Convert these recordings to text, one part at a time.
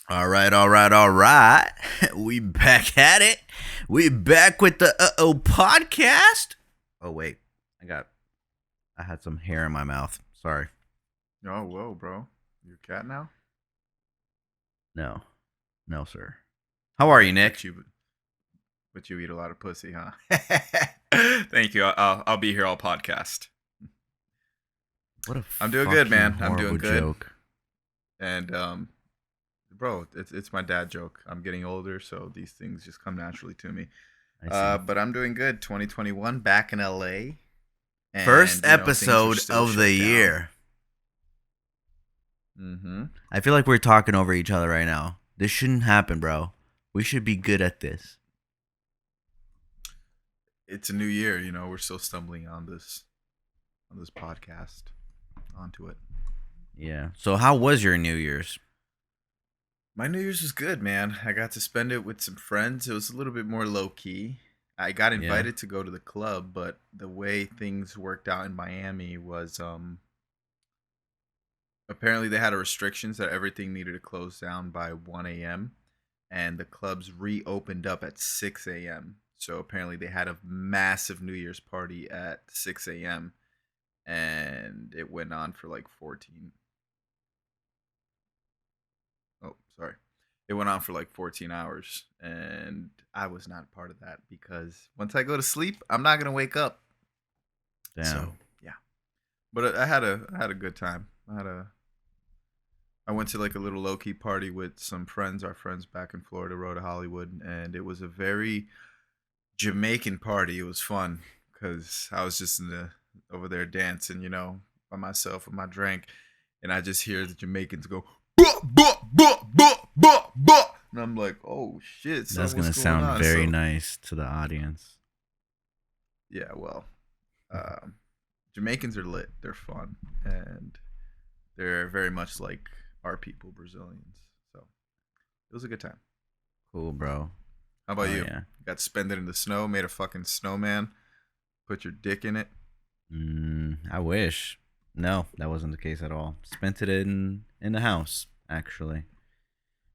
All right, all right, all right. We back at it. We back with the podcast. Oh wait, I had some hair in my mouth. Sorry. Oh, whoa, bro. You're a cat now? No, no, sir. How are you, Nick? But you eat a lot of pussy, huh? Thank you. I'll be here all podcast. What a I'm doing good, man. I'm horrible doing good. joke. And bro, it's my dad joke. I'm getting older, so these things just come naturally to me. But I'm doing good. 2021, back in LA. And, First things are episode still of shut the down. year. Mm-hmm. I feel like we're talking over each other right now. This shouldn't happen, bro. We should be good at this. It's a new year, we're still stumbling on this podcast onto it. Yeah. So how was your New Year's? My New Year's was good, man. I got to spend it with some friends. It was a little bit more low key. I got invited to go to the club, but the way things worked out in Miami was apparently they had restrictions that everything needed to close down by 1 a.m. and the clubs reopened up at 6 a.m. So apparently they had a massive New Year's party at 6 a.m. and it went on for like 14. Oh, sorry. It went on for like 14 hours and I was not part of that because once I go to sleep, I'm not going to wake up. Damn. So, yeah. But I had a good time. I went to like a little low key party with some friends, our friends back in Florida, Road to Hollywood, and it was a very Jamaican party. It was fun because I was just over there dancing, by myself with my drink, and I just hear the Jamaicans go, "Buh, buh, buh, buh, buh, buh," and I'm like, "Oh shit!" son, That's gonna what's going sound on? very nice to the audience. Yeah, well, Jamaicans are lit. They're fun, and they're very much like our people, Brazilians. So it was a good time. Cool, bro. How about you? Yeah. Got to spend it in the snow, made a fucking snowman, put your dick in it. I wish. No, that wasn't the case at all. Spent it in the house, actually.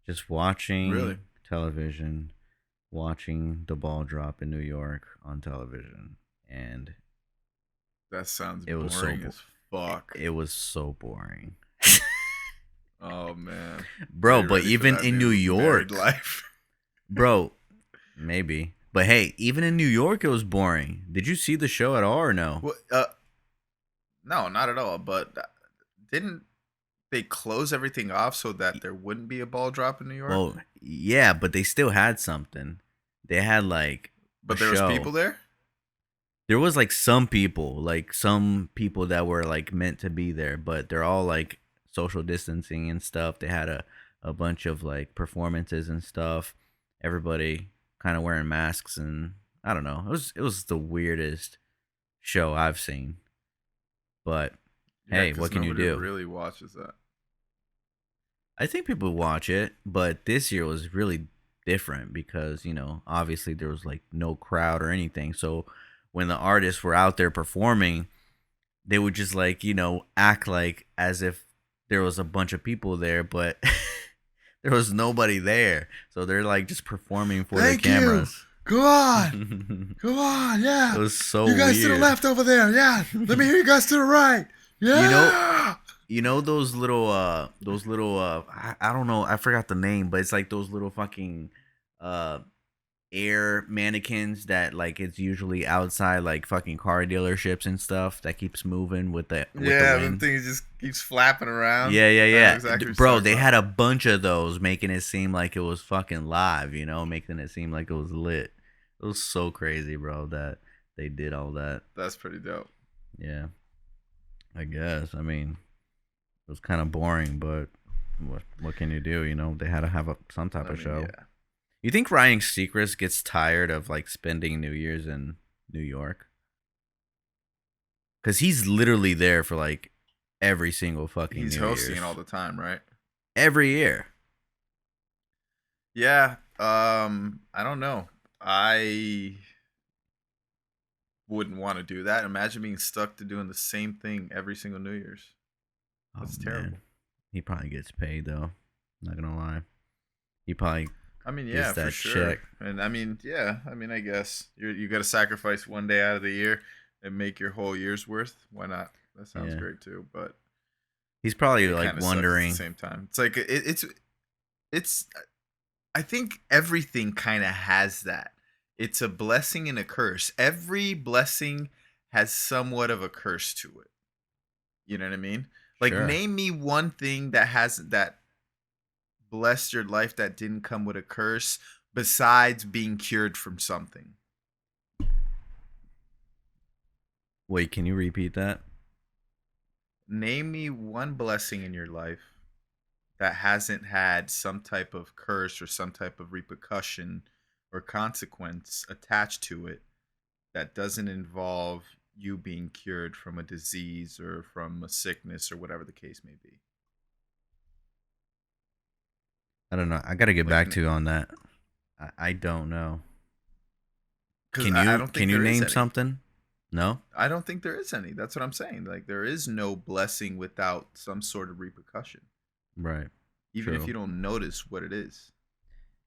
Just watching Really? television, watching the ball drop in New York on television, and That sounds it was boring as fuck. It was so boring. Oh man, Bro, Are you but ready for even that in new New York, married life. bro, maybe. But hey, even in New York, it was boring. Did you see the show at all or no? Well, no, not at all. But didn't they close everything off so that there wouldn't be a ball drop in New York? Well, yeah, but they still had something. They had like But a there was show. people there. There was like some people that were like meant to be there, but they're all like social distancing and stuff. They had a bunch of like performances and stuff. Everybody kind of wearing masks, and I don't know. It was the weirdest show I've seen. But hey, 'Cause what can you nobody do? really watches that. I think people watch it, but this year was really different because, obviously there was like no crowd or anything. So when the artists were out there performing, they would just like, act like as if there was a bunch of people there, but there was nobody there. So they're like just performing for the cameras. Go on. Go on. Yeah. It was so You guys to the weird. left over there. Yeah. Let me hear you guys to the right. Yeah. You know those little I don't know, I forgot the name, but it's like those little fucking air mannequins that like it's usually outside like fucking car dealerships and stuff that keeps moving with the Yeah, wind. the thing just keeps flapping around. Yeah. I know exactly what you're Bro, talking they about. had a bunch of those making it seem like it was fucking live, making it seem like it was lit. It was so crazy, bro, that they did all that. That's pretty dope. Yeah. I guess. I mean, it was kind of boring, but what can you do? They had to have some type of show. Yeah. You think Ryan Seacrest gets tired of like spending New Year's in New York? Because he's literally there for like every single fucking He's New hosting Year's. all the time, right? Every year. Yeah. I don't know. I wouldn't want to do that. Imagine being stuck to doing the same thing every single New Year's. That's terrible. He probably gets paid though. Not gonna lie. He probably I mean, gets yeah, for that sure. check. And I mean, yeah, I mean, I guess you got to sacrifice one day out of the year and make your whole year's worth. Why not? That sounds Yeah. great too. But He's probably it like kind of sucks at the wondering. same time. It's like it's. I think everything kind of has that. It's a blessing and a curse. Every blessing has somewhat of a curse to it. You know what I mean? Like, Sure. name me one thing that blessed your life that didn't come with a curse besides being cured from something. Wait, can you repeat that? Name me one blessing in your life that hasn't had some type of curse or some type of repercussion or consequence attached to it that doesn't involve you being cured from a disease or from a sickness or whatever the case may be. I don't know. I got to get Like, back to you on that. I don't know. because Can I you don't can think you there is name any. something? No? I don't think there is any. That's what I'm saying. Like, there is no blessing without some sort of repercussion, Right. even if True. you don't notice what it is.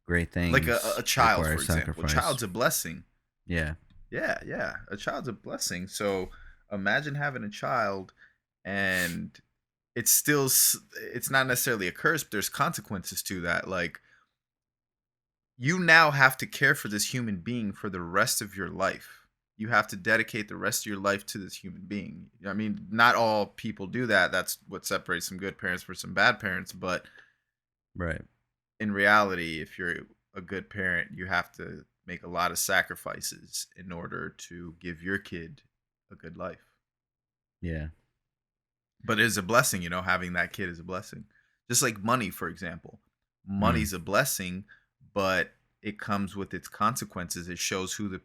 Great Like things a child, require for example. A sacrifice. child's a blessing. Yeah. Yeah, yeah. A child's a blessing. So imagine having a child and it's not necessarily a curse, but there's consequences to that. Like, you now have to care for this human being for the rest of your life. You have to dedicate the rest of your life to this human being. I mean, not all people do that. That's what separates some good parents from some bad parents. But Right. in reality, if you're a good parent, you have to make a lot of sacrifices in order to give your kid a good life. Yeah. But it's a blessing, having that kid is a blessing. Just like money, for example. Mm. Money's a blessing, but it comes with its consequences. It shows who the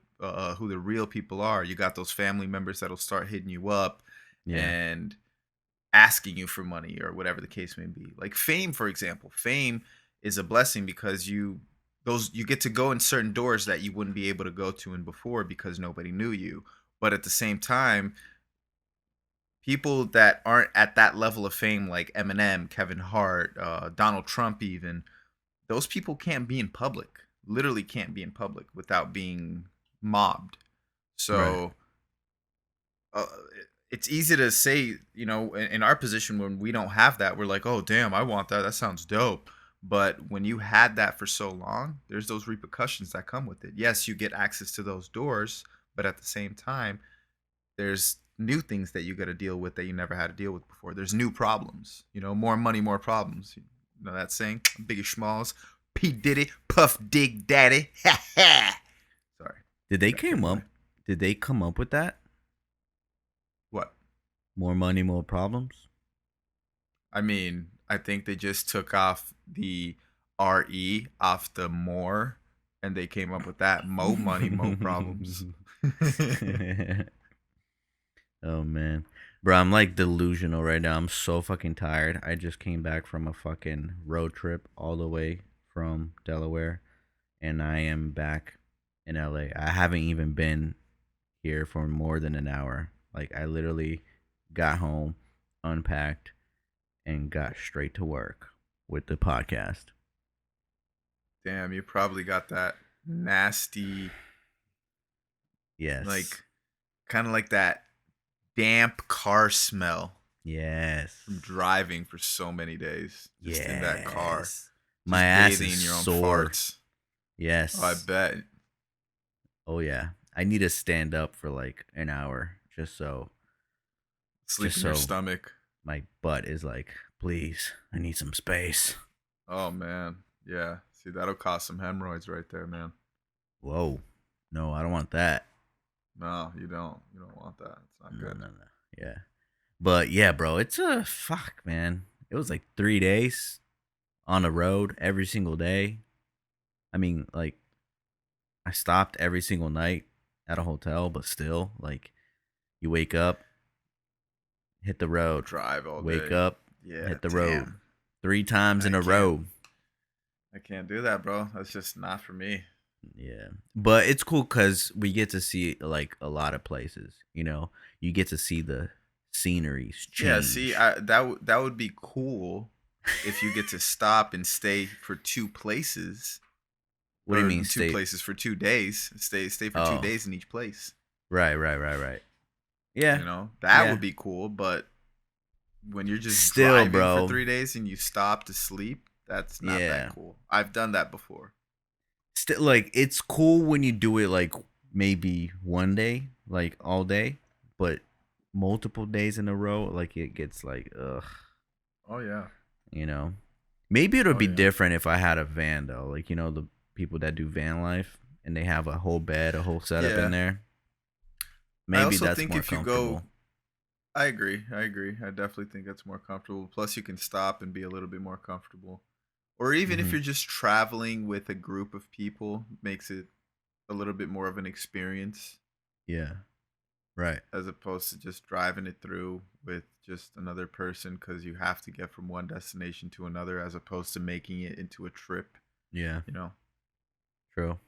real people are. You got those family members that'll start hitting you up Yeah. and asking you for money or whatever the case may be. Like fame, for example. Fame is a blessing because you get to go in certain doors that you wouldn't be able to go to in before because nobody knew you. But at the same time, people that aren't at that level of fame, like Eminem, Kevin Hart, Donald Trump, even those people can't be in public. Literally can't be in public without being mobbed. Right. So uh, it's easy to say, in our position when we don't have that, we're like, oh damn, I want that. That sounds dope. But when you had that for so long, there's those repercussions that come with it. Yes, you get access to those doors, but at the same time, there's new things that you got to deal with that you never had to deal with before. There's new problems. More money, more problems. You know that saying? Biggie Smalls, P Diddy, Puff Dig Daddy. Ha ha. Sorry, Did they got carried came up? away. Did they come up with that? What? More money, more problems. I mean, I think they just took off the RE off the more, and they came up with that. Mo money, mo problems. Oh man, bro, I'm like delusional right now. I'm so fucking tired. I just came back from a fucking road trip all the way from Delaware, and I am back in LA. I haven't even been here for more than an hour. Like I literally got home, unpacked, and got straight to work with the podcast. Damn, you probably got that nasty, Yes. like, kind of like that damp car smell from Yes. driving for so many days just in that car, Yes. My just ass bathing is in your own sore. farts. Oh, I Yes. bet. Oh yeah. I need to stand up for like an hour Sleep just in your so stomach. my butt is like, please, I need some space. Oh man, yeah. See, that'll cause some hemorrhoids right there, man. Whoa. No, I don't want that. No, you don't. You don't want that. It's not No, good. no, no. Yeah. But yeah, bro, it's a fuck, man. It was like 3 days on the road every single day. I mean, like I stopped every single night at a hotel, but still, like you wake up, hit the road, Drive all wake day. up, Yeah, hit the road damn. 3 times in I a can't. row. I can't do that, bro. That's just not for me. Yeah. But it's cool because we get to see like a lot of places. You get to see the sceneries Yeah, see, change. that would be cool if you get to stop and stay for two places, What do you or mean in two state? places for 2 days, stay for two Oh, days in each place. right. Yeah, That yeah. would be cool. But when you're just Still, driving for bro. 3 days and you stop to sleep, that's not that Yeah. cool. I've done that before. Still, like it's cool when you do it like maybe one day, like all day, but multiple days in a row, like it gets like ugh, Oh yeah. you know. Maybe it'll Oh be yeah. different if I had a van though, like the people that do van life and they have a whole bed, a whole setup in Yeah. there. I Maybe also that's think more if you go, comfortable. I agree. I agree. I definitely think that's more comfortable. Plus, you can stop and be a little bit more comfortable. Or even if Hmm. you're just traveling with a group of people, makes it a little bit more of an experience Yeah. Right. as opposed to just driving it through with just another person because you have to get from one destination to another as opposed to making it into a trip, Yeah. you know. True.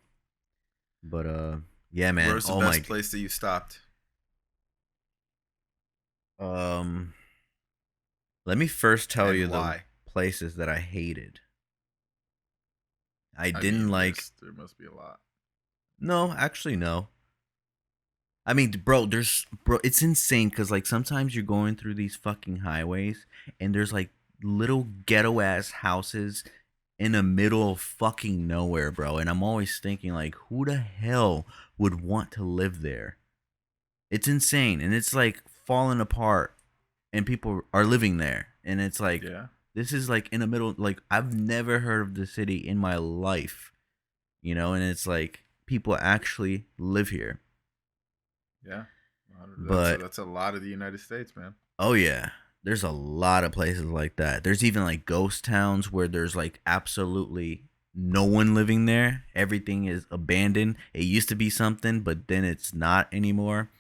But yeah, man. Where's the Oh my. best place that you stopped Um. Let me first tell and you the why? places that I hated. I I didn't mean, like. there must be a lot. No, actually, no. I mean, bro, it's insane because like sometimes you're going through these fucking highways and there's like little ghetto ass houses in the middle of fucking nowhere, bro. And I'm always thinking like, who the hell would want to live there? It's insane, and it's like falling apart, and people are living there, and it's like Yeah. this is like in the middle. Like I've never heard of the city in my life, and it's like people actually live here. Yeah. But That's a lot of the United States, man. oh yeah, there's a lot of places like that. There's even like ghost towns where there's like absolutely no one living there. Everything is abandoned. It used to be something, but then it's not anymore.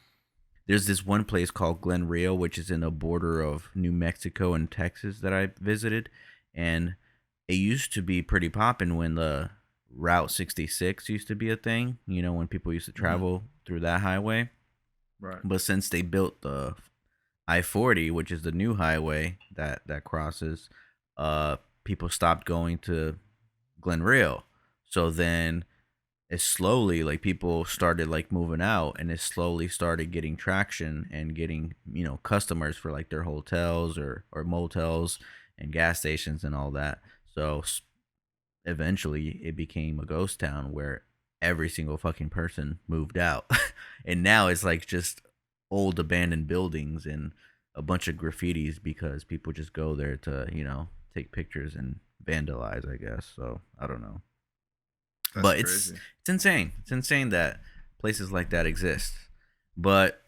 There's this one place called Glen Rio, which is in the border of New Mexico and Texas that I visited, and it used to be pretty poppin' when the Route 66 used to be a thing. When people used to Hmm. travel through that highway. Right. But since they built the I-40, which is the new highway that crosses, people stopped going to Glen Rio. So then it slowly like people started like moving out, and it slowly started getting traction and getting customers for like their hotels or motels and gas stations and all that. So eventually it became a ghost town where every single fucking person moved out. And now it's like just old abandoned buildings and a bunch of graffitis because people just go there to take pictures and vandalize, I guess. So I don't know, That's but it's crazy. it's insane. It's insane that places like that exist. But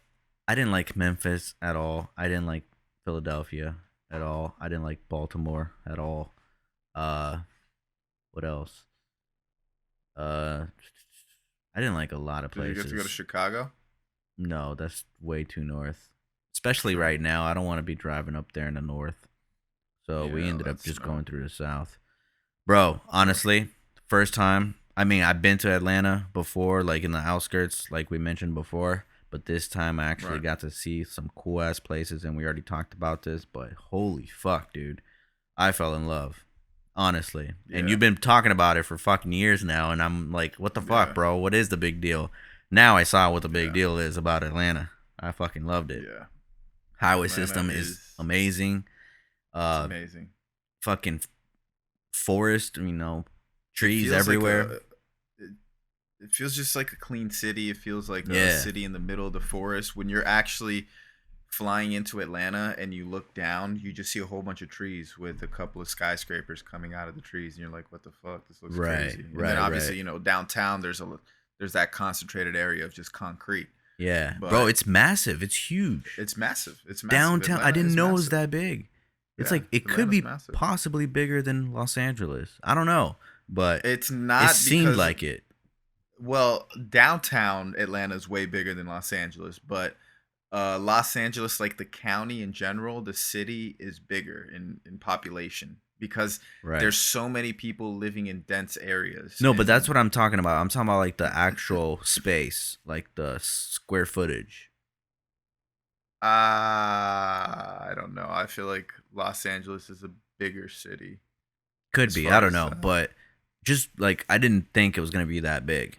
I didn't like Memphis at all. I didn't like Philadelphia at all. I didn't like Baltimore at all. Uh, what else? Uh, I didn't like a lot of Did you get to go to places. Chicago? No, that's way too north. Especially True. right now, I don't want to be driving up there in the north. So we Yeah, ended up that's just true. going through the south. Bro, True. honestly, first time. I mean, I've been to Atlanta before, like in the outskirts, like we mentioned before. But this time I actually Right. got to see some cool ass places, and we already talked about this. But holy fuck, dude. I fell in love. Honestly. And Yeah. you've been talking about it for fucking years now, and I'm like, what the fuck, Yeah. bro? What is the big deal? Now I saw what the big Yeah. deal is about Atlanta. I fucking loved it. Yeah. Highway Atlanta system is is amazing. it's Uh, amazing. fucking forest, It trees feels like everywhere. it, it feels just like a clean city. It feels like a Yeah, city in the middle of the forest. When you're actually flying into Atlanta and you look down, you just see a whole bunch of trees with a couple of skyscrapers coming out of the trees, and you're like, "What the fuck? This looks right, crazy." And then right, obviously, right. downtown there's that concentrated area of just concrete, Yeah, bro, but it's massive. It's huge. it's massive. It's massive. Downtown, I Atlanta didn't is know it was massive. that big. It's Yeah, like it could Atlanta's be massive. possibly bigger than Los Angeles. I don't know, but It's it not seemed because, like it. well, downtown Atlanta is way bigger than Los Angeles, but Los Angeles, like the county in general, the city is bigger in population because Right. there's so many people living in dense areas. No, but that's And what I'm talking about. I'm talking about like the actual space, like the square footage. I don't know. I feel like Los Angeles is a bigger city Could as be. I far don't as know, but just like I didn't think it was gonna be that big.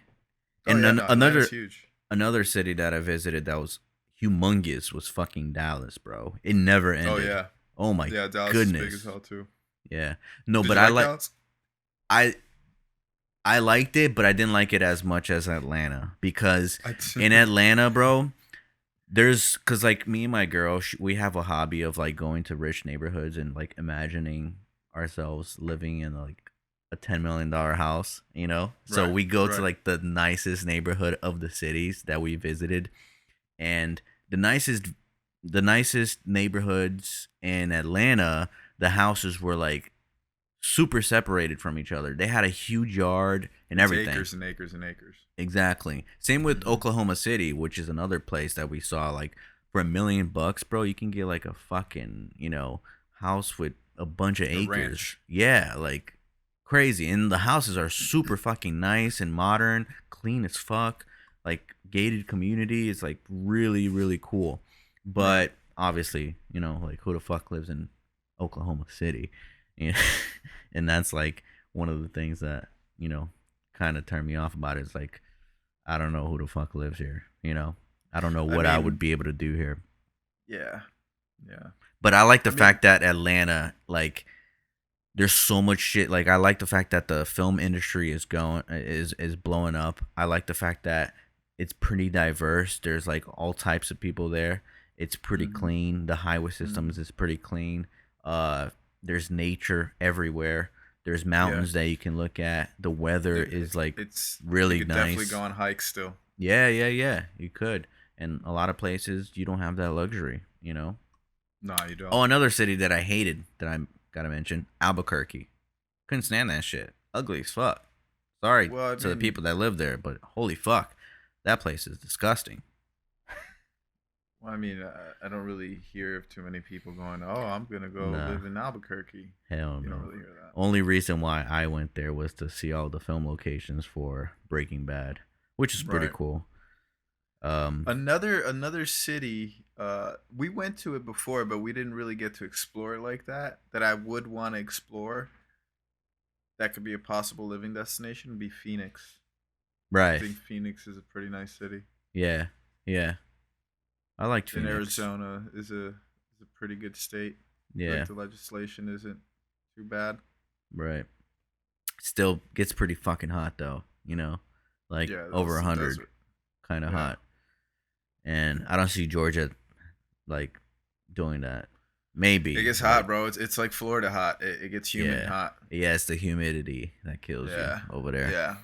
oh And yeah, no, Atlanta's huge. another city that I visited that was humongous was fucking Dallas, bro. It never Oh ended. yeah, Oh my yeah, Dallas is big as goodness. hell too. Yeah. No, Did but you like Dallas? I I liked it, but I didn't like it as much as Atlanta because I in Atlanta, bro, there's cuz like me and my girl, we have a hobby of like going to rich neighborhoods and like imagining ourselves living in like a $10 million house, you know? So right, we go to right. like the nicest neighborhood of the cities that we visited, and the nicest the nicest neighborhoods in Atlanta, the houses were like super separated from each other. They had a huge yard and It's everything. acres and acres and acres. Exactly. Same with Hmm. Oklahoma City, which is another place that we saw. Like for $1 million, bro, you can get like a fucking house with a bunch of A acres. ranch. Yeah, like crazy. And the houses are super fucking nice and modern, clean as fuck. Like gated community is like really really cool. Right. But obviously, like who the fuck lives in Oklahoma City? Yeah. And that's like one of the things that you know kind of turned me off about it. It's like I don't know who the fuck lives here. I don't know I what I would mean, be able to do here. yeah, yeah. But I like the I mean, fact that Atlanta, like, there's so much shit. Like, I like the fact that the film industry is blowing up. I like the fact that it's pretty diverse. There's like all types of people there. It's pretty hmm clean. The highway hmm systems is pretty clean. Uh, there's nature everywhere. There's yeah. mountains that you can look at. The weather is like It's you really could definitely go nice. on hikes still. Yeah, yeah, yeah. You could. And a lot of places you don't have that luxury. Nah, you Oh, don't. another city that I hated that I gotta mention, Albuquerque. Couldn't stand that shit. Ugly as fuck. Sorry Well, I to the mean, people that live there, but holy fuck, that place is disgusting. I don't really hear of too many people going, "Oh, I'm gonna go Nah, live in Albuquerque." hell You don't no. really hear that. Only reason why I went there was to see all the film locations for Breaking Bad, which is pretty Right. cool. Um, Another city. We went to it before, but we didn't really get to explore it like that. That I would want to explore. That could be a possible living destination. Would be Phoenix. I right. think Phoenix is a pretty nice city. Yeah, yeah. I liked And Phoenix. Arizona is a pretty good state. Like Yeah, the legislation isn't too bad. right. Still gets pretty fucking hot though. Like Yeah, over that's a the hundred, desert. kind of Yeah. hot. And I don't see Georgia like doing that. It Maybe, gets hot, but bro. It's like Florida hot. It gets humid yeah, hot. yeah, it's the humidity that kills you Yeah. over there. Yeah.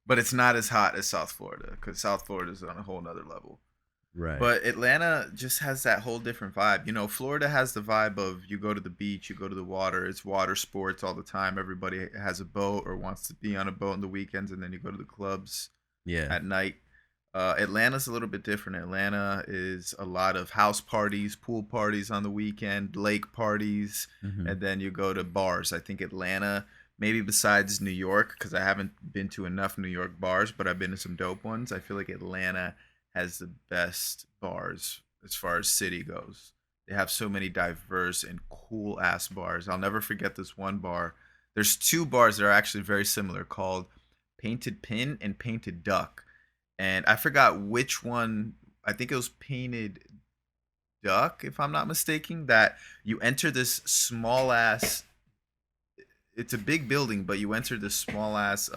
But it's not as hot as South Florida because South Florida is on a whole nother level. Right. But Atlanta just has that whole different vibe. Florida has the vibe of you go to the beach, you go to the water, it's water sports all the time. Everybody has a boat or wants to be on a boat on the weekends, and then you go to the clubs Yeah. at night. Atlanta's a little bit different. Atlanta is a lot of house parties, pool parties on the weekend, lake parties, Hmm. and then you go to bars. I think Atlanta, maybe besides New York, because I haven't been to enough New York bars, but I've been to some dope ones. I feel like Atlanta has the best bars as far as city goes. They have so many diverse and cool ass bars. I'll never forget this one bar. There's two bars that are actually very similar called Painted Pin and Painted Duck, and I forgot which one. I think it was Painted Duck, if I'm not mistaken. That you enter this small ass. It's a big building, but you enter this small ass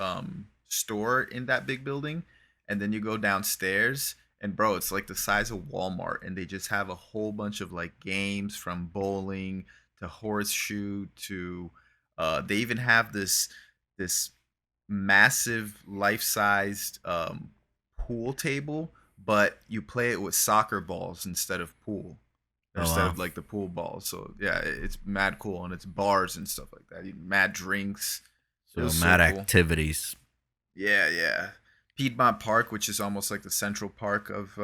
store in that big building, and then you go downstairs. And bro, it's like the size of Walmart, and they just have a whole bunch of like games from bowling to horseshoe to. They even have this massive life-sized pool table, but you play it with soccer balls instead of pool, or Oh instead wow. of like the pool balls. So yeah, it's mad cool, and it's bars and stuff like that. Mad drinks. It So was so mad cool. activities. Yeah, yeah. Piedmont Park, which is almost like the Central Park of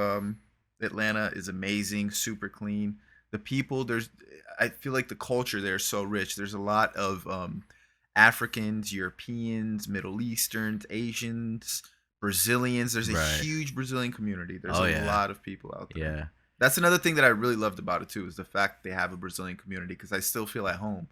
Atlanta, is amazing. Super clean. The people, I feel like the culture there is so rich. There's a lot of Africans, Europeans, Middle Easterns, Asians, Brazilians. There's a Right. huge Brazilian community. There's Oh a yeah. lot of people out there. Yeah. That's another thing that I really loved about it too, is the fact they have a Brazilian community because I still feel at home.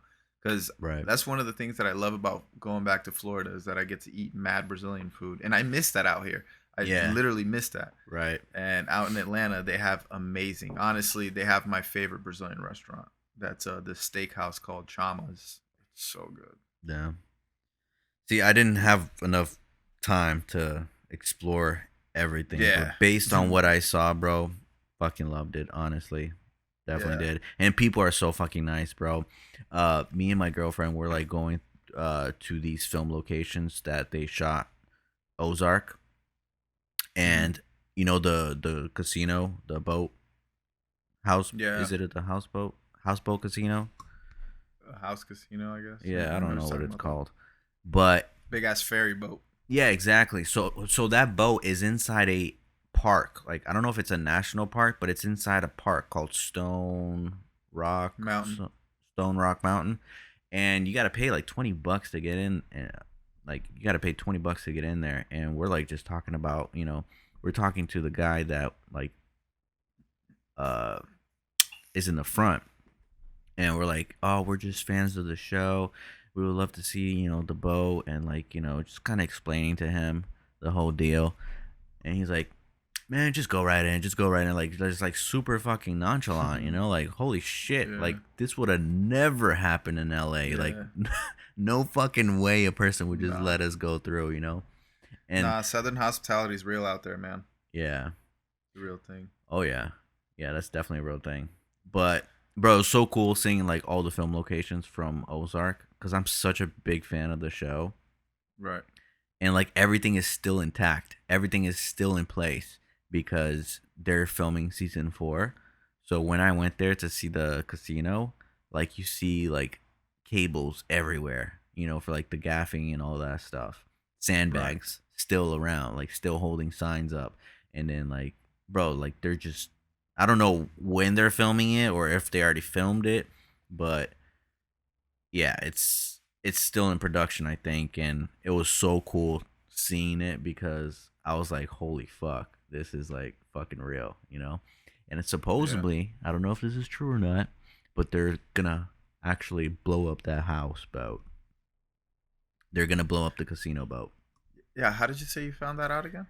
because Right. that's one of the things that I love about going back to Florida is that I get to eat mad Brazilian food, and I miss that out here. I Yeah. literally miss that. Right. And out in Atlanta, they have amazing. Honestly, they have my favorite Brazilian restaurant. That's this steakhouse called Chama's. It's so good. Yeah. See, I didn't have enough time to explore everything, Yeah, but based on what I saw, bro, fucking loved it, honestly. Definitely yeah. did. And people are so fucking nice, bro. Me and my girlfriend were like going to these film locations that they shot Ozark, Hmm. and you know the casino, the boat house, Yeah, is it at the houseboat casino? a house casino, I guess. Yeah, I I know don't what know you're what talking it's about though. called. But Big ass ferry boat. yeah, exactly. So that boat is inside a park. Like I don't know if it's a national park, but it's inside a park called Mountain. Stone Rock Mountain, and you got to pay like $20 to get in. And, like you got to pay $20 to get in there, and we're like just talking about, we're talking to the guy that like uh is in the front, and we're like, oh, we're just fans of the show. We would love to see, the boat, and like, just kind of explaining to him the whole deal. And he's like, man, just go right in, just go right in. Like, just like super fucking nonchalant, like, holy shit, Yeah, like this would have never happened in LA. Like, yeah. no fucking way a person would just Nah, let us go through. And nah. Southern hospitality is real out there, man. yeah, The real thing. oh yeah, yeah, that's definitely a real thing. But bro, it's so cool seeing like all the film locations from Ozark because I'm such a big fan of the show, Right. and like everything is still intact, everything is still in place because they're filming season 4. So when I went there to see the casino, like you see like cables everywhere, for like the gaffing and all that stuff, Right. sandbags still around, like still holding signs up. And then like, bro, like they're just, I don't know when they're filming it or if they already filmed it, but yeah, it's still in production, I think, and it was so cool seeing it because I was like, holy fuck, this is like fucking real. And it's Yeah. supposedly, I don't know if this is true or not, but they're gonna actually blow up that house boat. They're gonna blow up the casino boat. Yeah. How did you say you found that out again?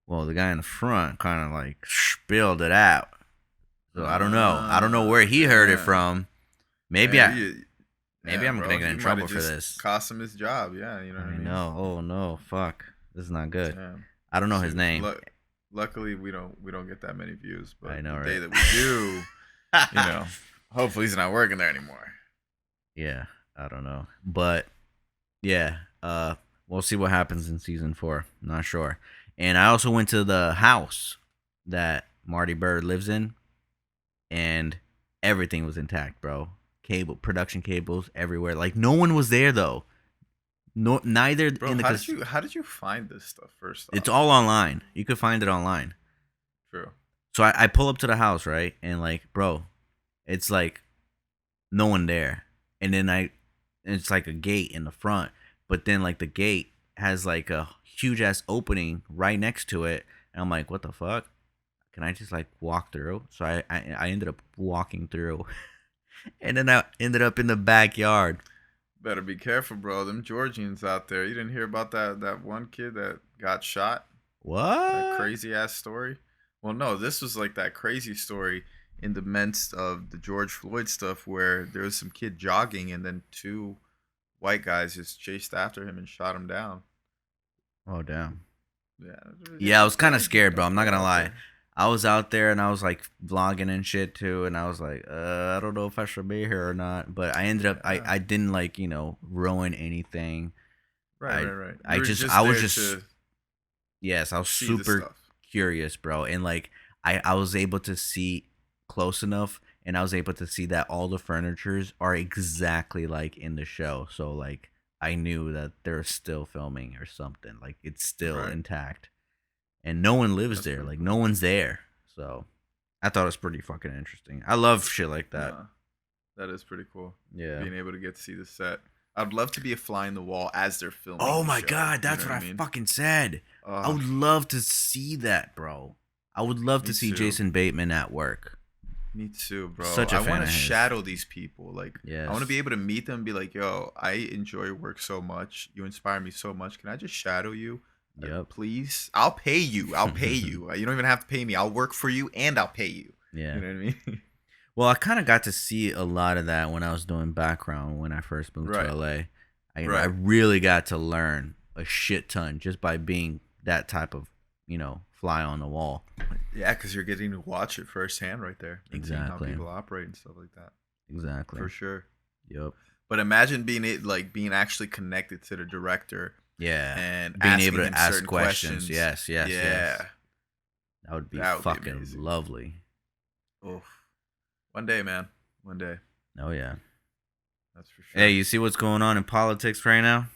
Well, the guy in the front kind of like spilled it out. So I don't know. I don't know Ah, where he heard it damn. from. Maybe Damn, I maybe yeah, I'm gonna bro. get You in might trouble have for just this. cost him his job. Yeah, you know what I I mean. know. Oh no, fuck. This is not good. Damn. I don't know his Shoot. name. Luckily, we don't get that many views, I but know, the day right? that we do, you know, hopefully he's not working there anymore. Yeah, I don't know. But yeah, we'll see what happens in season 4. Not sure. And I also went to the house that Marty Bird lives in, and everything was intact, bro. Production cables everywhere. Like no one was there though. No, neither Bro, in the how did you find this stuff first it's off? all online. You could find it online. True. So I pull up to the house, right? And like, bro, it's like no one there. And then it's like a gate in the front, but then like the gate has like a huge ass opening right next to it. And I'm like, what the fuck? Can I just like walk through? So I ended up walking through, and then I ended up in the backyard. Better be careful, bro. Them Georgians out there. You didn't hear about that one kid that got shot? That What? crazy ass story? Well, no, this was like that crazy story in the midst of the George Floyd stuff where there was some kid jogging and then two white guys just chased after him and shot him down. Oh damn. Yeah, Yeah, I was kind of scared, bro. don't I'm not go gonna out lie. there. I was out there and I was like vlogging and shit too, and I was like, I don't know if I should be here or not. But I ended up, I Yeah. I didn't like ruin anything. Right, I right, right. I You were just just I was there just to yes, I was see the super stuff. curious, bro, and like I was able to see close enough, and I was able to see that all the furnitures are exactly like in the show. So like I knew that they're still filming or something. Like it's still Right. intact, and no one lives That's there. pretty Like cool. no one's there. So I thought it was pretty fucking interesting. I love shit like that. Nah, that is pretty cool. Yeah. Being able to get to see the set. I'd love to be a fly in the wall as they're filming Oh the my show. god, You that's know what what I I mean? fucking said. I Uh, would love to see that, bro. I would love to me see too. Jason Bateman at work. Me too, bro. Such I a fan want to of his. shadow these people. Like, I want to be Yes. able to meet them and be like, yo, I enjoy your work so much. You inspire me so much. Can I just shadow you? Yep. Please? I'll pay you. I'll pay you. You don't even have to pay me. I'll work for you and I'll pay you. You Yeah. know what I mean? Well, I kind of got to see a lot of that when I was doing background when I first moved to Right. LA. I Right. really got to learn a shit ton just by being that type of, fly on the wall. Yeah, because you're getting to watch it firsthand right there and seeing how Exactly. people operate and stuff like that. Exactly. For sure. Yep. But imagine being actually connected to the director Yeah. and Being able asking to him ask certain questions. questions. Yes, yes, yes. Yeah, That would be that would be fucking amazing. lovely. Oh, one day, man. One day. Oh, yeah. That's for Hey, sure. you see what's going on in politics right now?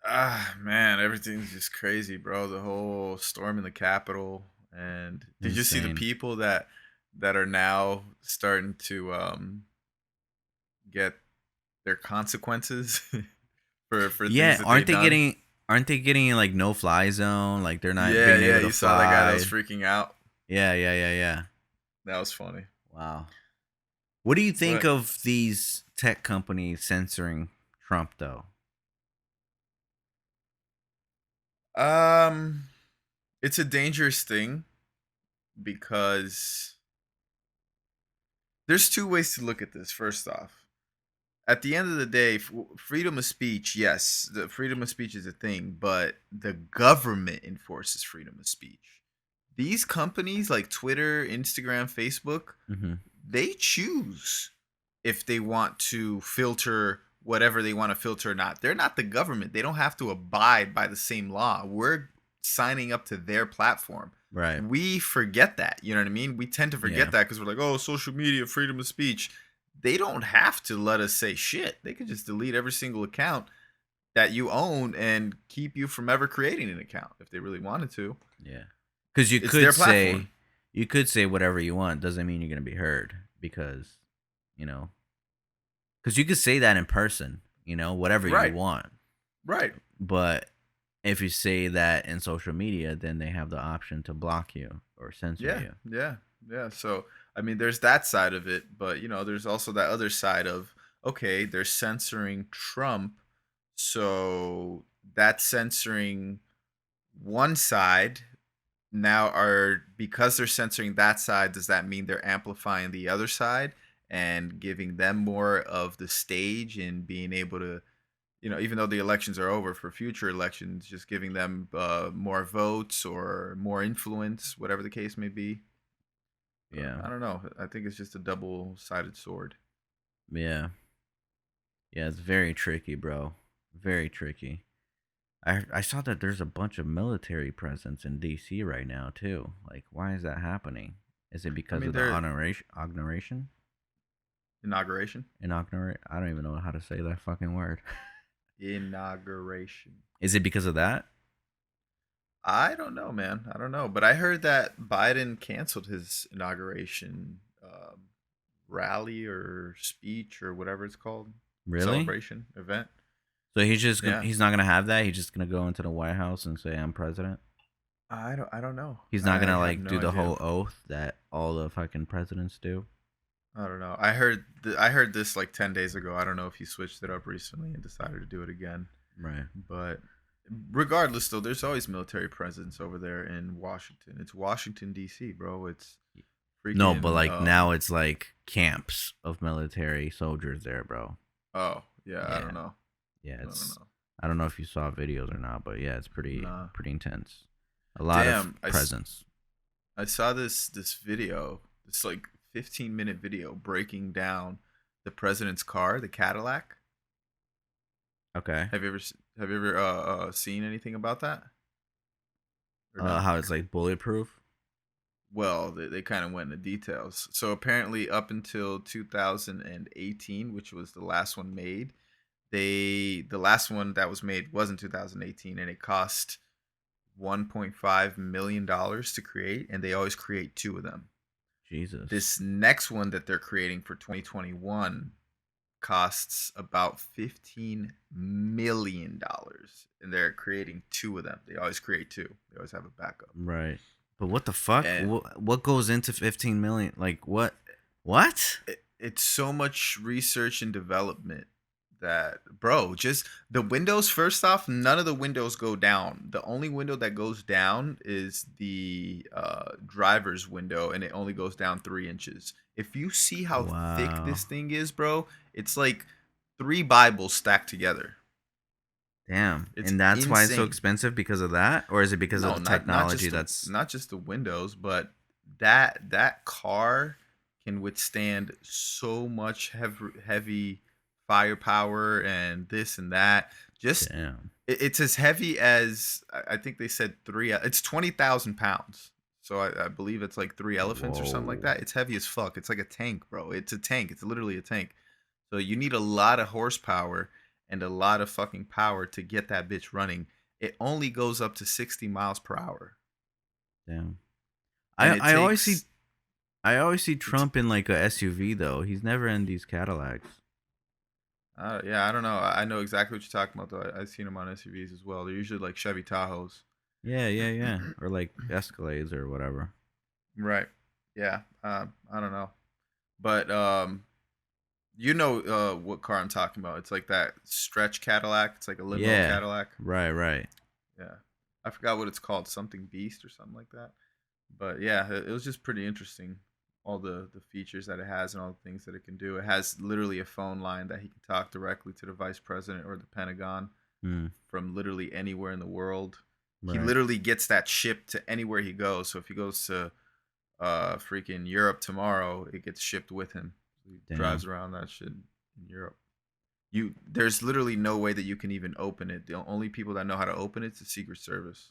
Ah, man, everything's just crazy, bro. The whole storm in the Capitol, and did you see the Insane. people that are now starting to get their consequences for things Yeah, that they done? aren't they getting like no fly zone? Like they're not Yeah, being yeah. able to You saw that guy that was fly. freaking out. Yeah, yeah, yeah, yeah. That was funny. Wow. What do you think But of these tech companies censoring Trump though? um, it's a dangerous thing because there's two ways to look at this. First off, at the end of the day, freedom of speech, yes, the freedom of speech is a thing, but the government enforces freedom of speech. These companies like Twitter, Instagram, Facebook, Mm-hmm. they choose if they want to filter whatever they want to filter or not. They're not the government. They don't have to abide by the same law. We're signing up to their platform. Right. We forget that. You know what I mean? We tend to Yeah. forget that because we're like, oh, social media, freedom of speech. They don't have to let us say shit. They could just delete every single account that you own and keep you from ever creating an account if they really wanted to. Yeah. Because It's their platform. you could say whatever you want. Doesn't mean you're gonna be heard because, you know, because you could say that in person. Whatever you Right. want. Right. But if you say that in social media, then they have the option to block you or censor Yeah, you. yeah, yeah. So, I mean, there's that side of it, but there's also that other side of okay, they're censoring Trump, so that's censoring one side. Now, are because they're censoring that side, does that mean they're amplifying the other side and giving them more of the stage and being able to, even though the elections are over for future elections, just giving them more votes or more influence, whatever the case may be? Yeah. I don't know. I think it's just a double-sided sword. Yeah. Yeah, it's very tricky, bro. Very tricky. I saw that there's a bunch of military presence in DC right now too. Like, why is that happening? Is it I because mean, of the their inauguration? inauguration. Inaugurate? I don't even know how to say that fucking word. Inauguration. Is it because of that? I don't know, man. I don't know, but I heard that Biden canceled his inauguration rally or speech or whatever it's called, Really? celebration event. So Yeah, he's not gonna have that. He's just gonna go into the White House and say I'm president. I don't know. He's not I gonna have like no do the idea. whole oath that all the fucking presidents do. I don't know. I heard this like 10 days ago. I don't know if he switched it up recently and decided to do it again. Right. But regardless, though, there's always military presence over there in Washington. It's Washington D.C., bro. It's No, but freaking. like now it's like camps of military soldiers there, bro. Oh yeah, I Yeah. don't know. Yeah, I don't it's know. I don't know if you saw videos or not, but yeah, it's Nah. pretty intense. A lot of Damn. presence. I saw this video. This like 15-minute video breaking down the president's car, the Cadillac. Okay. Have you ever seen anything about that or no? How it's like bulletproof? Well, they kind of went into details. So apparently, up until 2018, which was the last one made, the last one that was made was in 2018, and it cost $1.5 million to create, and they always create two of them. Jesus. This next one that they're creating for 2021 costs about $15 million, and they're creating two of them. They always create two. They always have a backup. Right. But what the fuck? And What goes into 15 million? Like what? What? it's so much research and development that, bro, just the windows. First off, none of the windows go down. The only window that goes down is the driver's window, and it only goes down 3 inches. If you see how thick Wow. this thing is, bro, it's like 3 Bibles stacked together. Damn. It's And that's why it's so insane. expensive because of that, or is it because of No, the not technology just the that's not just the windows, but that car can withstand so much heavy firepower and this and that. Just damn. it's as heavy as I think they said three. It's 20,000 pounds. So I believe it's like 3 elephants or something like Whoa. that. It's heavy as fuck. It's like a tank, bro. It's a tank. It's literally a tank. So you need a lot of horsepower and a lot of fucking power to get that bitch running. It only goes up to 60 miles per hour. Damn. And I always see it's Trump in like a SUV though. He's never in these Cadillacs. yeah, I don't know. I know exactly what you're talking about though. I've seen them on SUVs as well. They're usually like Chevy Tahoes. Yeah, yeah, yeah. Or like Escalades or whatever. Right. Yeah. I don't know. But you know what car I'm talking about. It's like that stretch Cadillac. It's like a limo Yeah. Cadillac. Right, right. Yeah. I forgot what it's called. Something Beast or something like that. But yeah, it was just pretty interesting. All the features that it has and all the things that it can do. It has literally a phone line that he can talk directly to the vice president or the Pentagon Mm, from literally anywhere in the world. He right. literally gets that shipped to anywhere he goes. So if he goes to freaking Europe tomorrow, it gets shipped with him. He drives Damn. around that shit in Europe. There's literally no way that you can even open it. The only people that know how to open it's the Secret Service.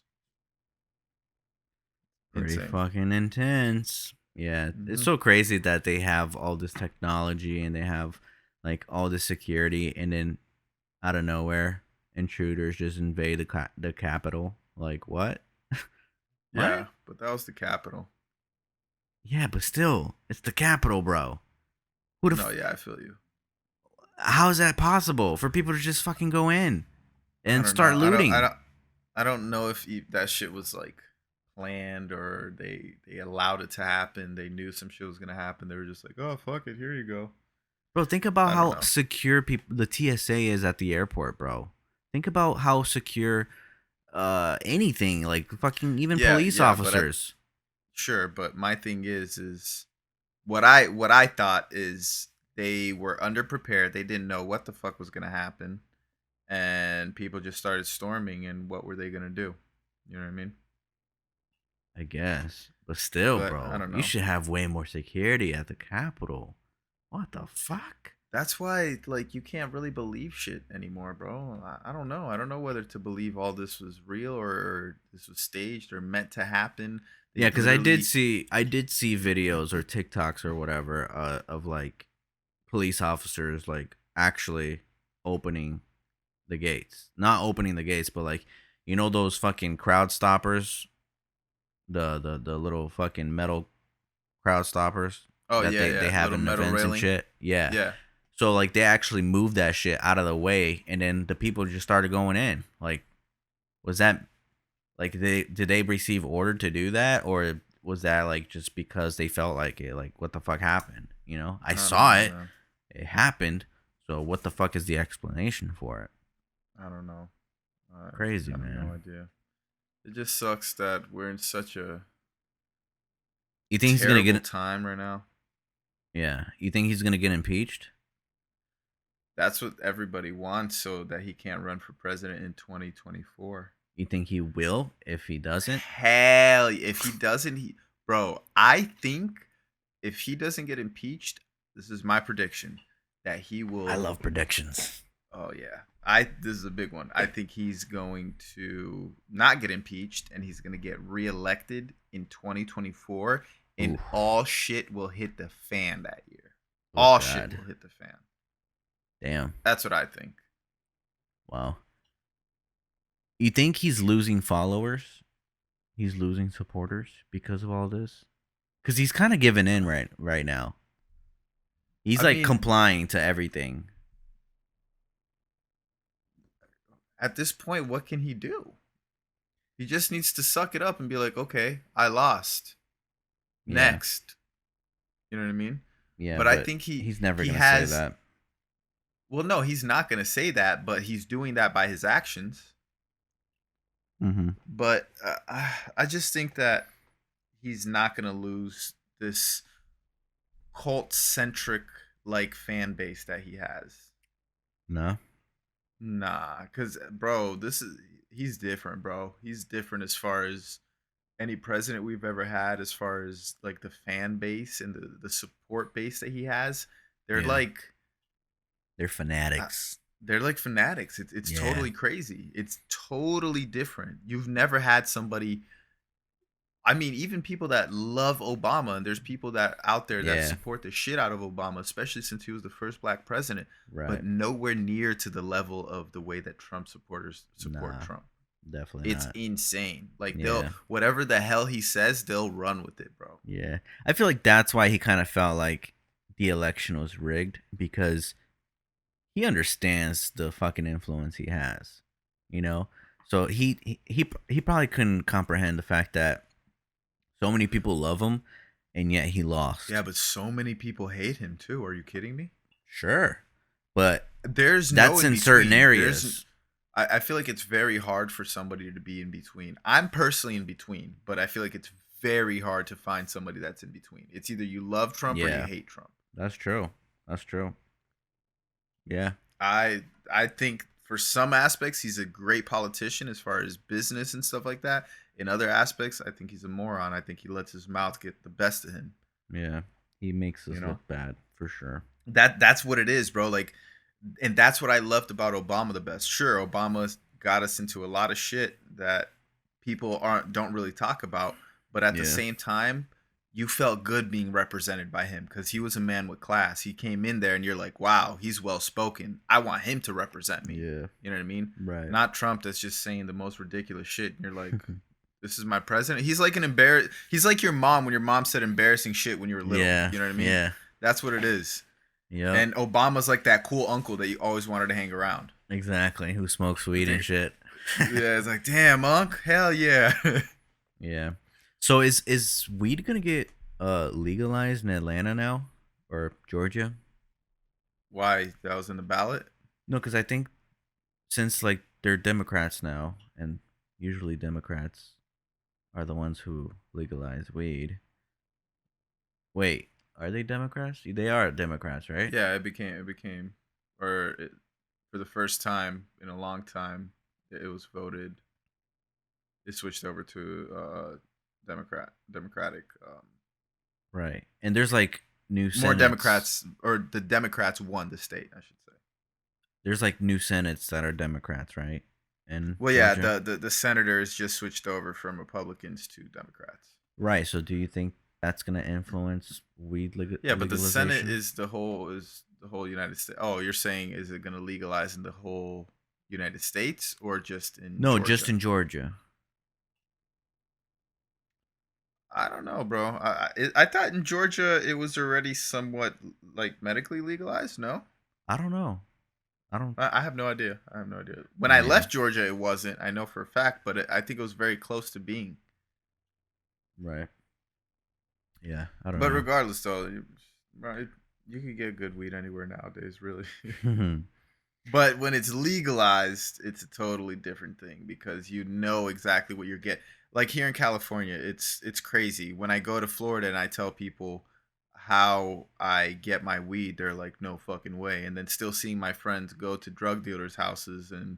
Pretty Insane. fucking intense. Yeah, it's Hmm. so crazy that they have all this technology and they have like all this security, and then out of nowhere, intruders just invade the capital. Like what? What? Yeah, but that was the capital. Yeah, but still, it's the capital, bro. Who the? No, yeah, I feel you. How is that possible for people to just fucking go in I and don't know. start looting? I don't know if that shit was like planned or they allowed it to happen. They knew some shit was gonna happen. They were just like, oh fuck it, here you go. Bro, think about I don't how know. secure people the TSA is at the airport, bro. Think about how secure anything like fucking even Yeah, police yeah, but officers. sure. But my thing is what I thought is they were underprepared. They didn't know what the fuck was gonna happen, and people just started storming. And what were they gonna do? You know what I mean? I guess. But still, But I bro, don't you know. should have way more security at the Capitol. What the fuck? That's why, like, you can't really believe shit anymore, bro. I don't know. I don't know whether to believe all this was real or this was staged or meant to happen. They Yeah, because literally, I did see videos or TikToks or whatever of like police officers like actually opening the gates. Not opening the gates, but like those fucking crowd stoppers, the little fucking metal crowd stoppers oh that yeah, they yeah, have little in metal events and railing. shit. Yeah. Yeah, So like they actually moved that shit out of the way, and then the people just started going in. Like, was that like did they receive order to do that, or was that like just because they felt like it? Like, what the fuck happened? I I don't saw know, it. man. It happened. So what the fuck is the explanation for it? I don't know. Crazy, I have no man. idea. It just sucks that we're in such a You think he's gonna terrible get? time right now. Yeah. You think he's gonna get impeached? That's what everybody wants, so that he can't run for president in 2024. You think he will if he doesn't? Hell, if he doesn't, bro, I think if he doesn't get impeached, this is my prediction that he I will. love predictions. Oh yeah, this is a big one. I think he's going to not get impeached, and he's going to get reelected in 2024, and Ooh. all shit will hit the fan that year. Oh All shit God. will hit the fan. Damn. That's what I think. Wow. You think he's losing followers? He's losing supporters because of all this? Because he's kind of giving in right now. He's I like mean, complying to everything. at this point, what can he do? He just needs to suck it up and be like, okay, I lost. Yeah. Next. You know what I mean? Yeah, But I but think he's never he gonna say has. that. Well, no, he's not gonna say that, but he's doing that by his actions. Mm-hmm. But I just think that he's not gonna lose this cult centric like fan base that he has. No. Nah, cause bro, this is he's different, bro. He's different as far as any president we've ever had, as far as like the fan base and the support base that he has. They're Yeah. like They're uh, fanatics. they're like fanatics. It's Yeah. totally crazy. It's totally different. You've never had somebody. I mean, even people that love Obama, and there's people that out there that Yeah. support the shit out of Obama, especially since he was the first black president, but Right. nowhere near to the level of the way that Trump supporters support Nah. Trump. Definitely It's not. insane. Like they'll Yeah. whatever the hell he says, they'll run with it, bro. Yeah. I feel like that's why he kind of felt like the election was rigged because he understands the fucking influence he has, you know. So he probably couldn't comprehend the fact that so many people love him, and yet he Yeah, lost. but so many people hate him too. Are you kidding me? Sure, but There's no that's in in certain between. areas. I feel like it's very hard for somebody to be in between. I'm personally in between, but I feel like it's very hard to find somebody that's in between. It's either you love Trump or you Yeah, hate Trump. that's true. That's true. Yeah, I think for some aspects he's a great politician as far as business and stuff like that. In other aspects, I think he's a moron. I think he lets his mouth get the best of him. yeah. He makes You us know? look bad for sure. That's what it is, bro. Like, and that's what I loved about Obama the best. Sure, Obama got us into a lot of shit that people aren't don't really talk about, but at the Yeah, same time, you felt good being represented by him because he was a man with class. He came in there and you're like, wow, he's well spoken. I want him to represent me. yeah. You know what I mean? Right. Not Trump that's just saying the most ridiculous shit. And you're like, this is my president. He's like he's like your mom when your mom said embarrassing shit when you were little. Yeah, You know what I mean? yeah. That's what it is. Yep. And Obama's like that cool uncle that you always wanted to hang around. Exactly. Who smokes weed and shit. Yeah, it's like, damn, Unc, hell yeah. Yeah. So is weed gonna get legalized in Atlanta now or Georgia? Why? That was in the ballot? No, because I think since like they're Democrats now, and usually Democrats are the ones who legalize weed. Wait, are they Democrats? They are Democrats, right? Yeah, or it, for the first time in a long time, it was voted. It switched over to Democratic. Right. And there's like new More senates. Democrats, or the Democrats won the state, I should say. There's like new senates that are Democrats, right? In Well, yeah, Georgia. the senators just switched over from Republicans to Democrats. Right. So do you think that's gonna influence weed Yeah, but the Senate legalization? is the whole United States. Oh, you're saying is it going to legalize in the whole United States or just in No, just Georgia? in Georgia. I don't know, bro. I thought in Georgia it was already somewhat like medically legalized. No, I don't know. I don't. I have no idea. I have no idea. When I Yeah. left Georgia, it wasn't. I know for a fact, but I think it was very close to being. Right. Yeah. I don't But know. regardless, though, right, you can get good weed anywhere nowadays, really. But when it's legalized, it's a totally different thing because you know exactly what you're getting. Like here in California, it's crazy. When I go to Florida and I tell people how I get my weed, they're like, "No fucking way." And then still seeing my friends go to drug dealers' houses and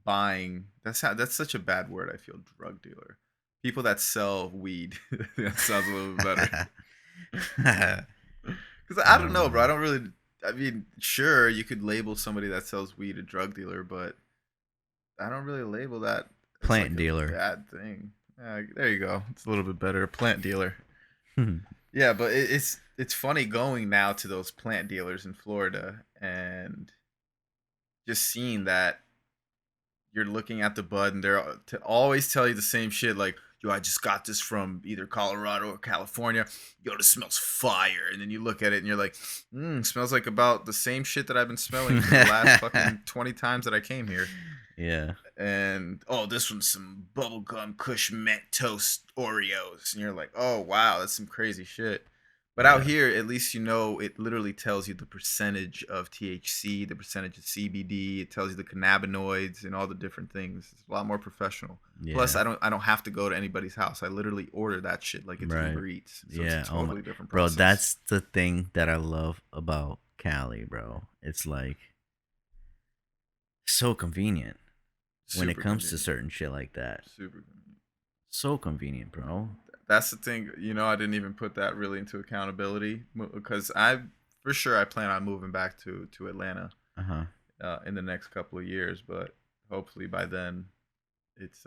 buying. That's such a bad word. I feel drug dealer. People that sell weed. That sounds a little bit better. Because I don't know, bro. I um, don't really. I mean, sure, you could label somebody that sells weed a drug dealer, but I don't really label that as like plant a dealer. bad thing. There you go. It's a little bit better. Plant dealer. Yeah, but it's funny going now to those plant dealers in Florida and just seeing that you're looking at the bud and they're to always tell you the same shit like, yo, I just got this from either Colorado or California. Yo, this smells fire. And then you look at it and you're like, smells like about the same shit that I've been smelling for the last fucking 20 times that I came here. Yeah. And oh, this one's some bubblegum Kush mint toast Oreos, and you're like, oh wow, that's some crazy shit. But out Yeah. here, at least it literally tells you the percentage of THC, the percentage of CBD. It tells you the cannabinoids and all the different things. It's a lot more professional. Plus, Yeah. I don't have to go to anybody's house. I literally order that shit like it's Right. Uber Eats. So it's a Yeah. Oh my, totally different bro. process. That's the thing that I love about Cali, bro. It's like so convenient when it Super comes to convenient. certain shit like that. Super convenient. So convenient, bro. That's the thing. I didn't even put that really into accountability because for sure, I plan on moving back to Atlanta Uh huh. in the next couple of years, but hopefully by then it's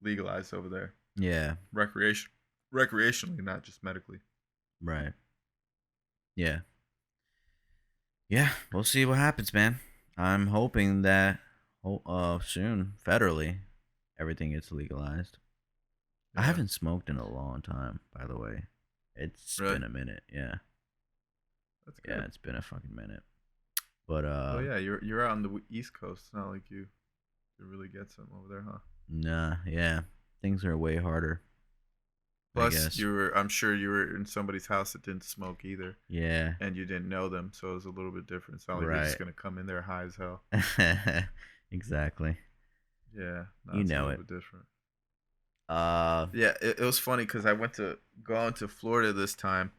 legalized over there, Yeah. recreation, recreationally, not just medically. Right. Yeah. Yeah. We'll see what happens, man. I'm hoping that soon federally everything gets legalized. I Yeah, haven't smoked in a long time, by the way. It's really, been a minute. Yeah. that's Yeah, good. it's been a fucking minute. But Well, yeah, you're out on the East Coast. It's not like you really get something over there, huh? nah, yeah. Things are way harder, I Plus, guess. I'm sure you were in somebody's house that didn't smoke either, Yeah. and you didn't know them, so it was a little bit different. It's not like you're just Right. gonna come in there high as hell. Exactly. Yeah, no, You it's a know little it. bit different. Uh Yeah, it was funny because I went to going to Florida this time.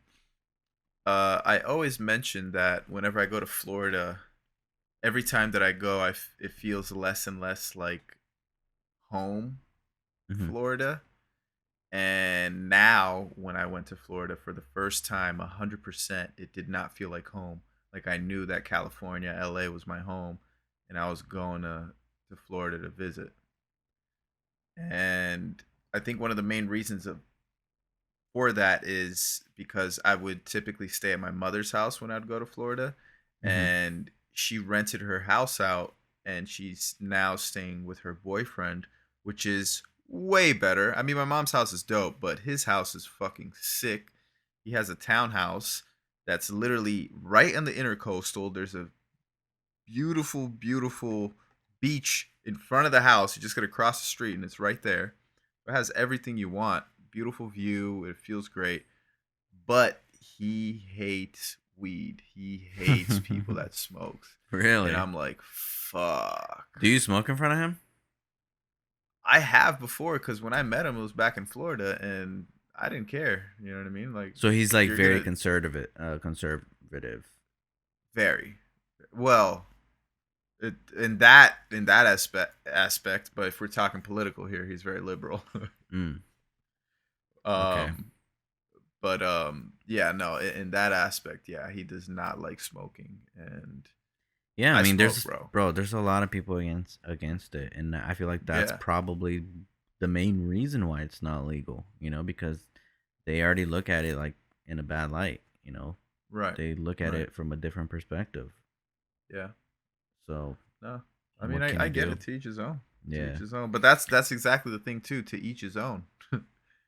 I always mention that whenever I go to Florida, every time that I go, it feels less and less like home, mhm. Florida. And now, when I went to Florida for the first time, 100%, it did not feel like home. Like I knew that California, LA was my home, and I was going to Florida to visit. And I think one of the main reasons for that is because I would typically stay at my mother's house when I'd go to Florida, Mhm. and she rented her house out, and she's now staying with her boyfriend, which is way better. I mean, my mom's house is dope, but his house is fucking sick. He has a townhouse that's literally right on the intercoastal. There's a beautiful, beautiful beach in front of the house. You just gotta cross the street, and it's right there. It has everything you want. Beautiful view. It feels great, but he hates weed. He hates people that smokes, and Really? I'm like, fuck. Do you smoke in front of him? I have before because when I met him, it was back in Florida, and I didn't care. You know what I mean? Like, So he's like you're very gonna conservative. vary. Well, in that aspect, but if we're talking political here, he's very liberal. Mm, okay. um, but yeah, no, in that aspect, yeah, he does not like smoking, and Yeah, I I mean, smoke, bro. there's a lot of people against it, and I feel like that's Yeah, probably the main reason why it's not legal. Because they already look at it like in a bad light. right, They look at right, it from a different perspective. yeah. So No, I mean, what can I you get do? it. To each his own. To each Yeah, his own. But that's exactly the thing too. To each his own.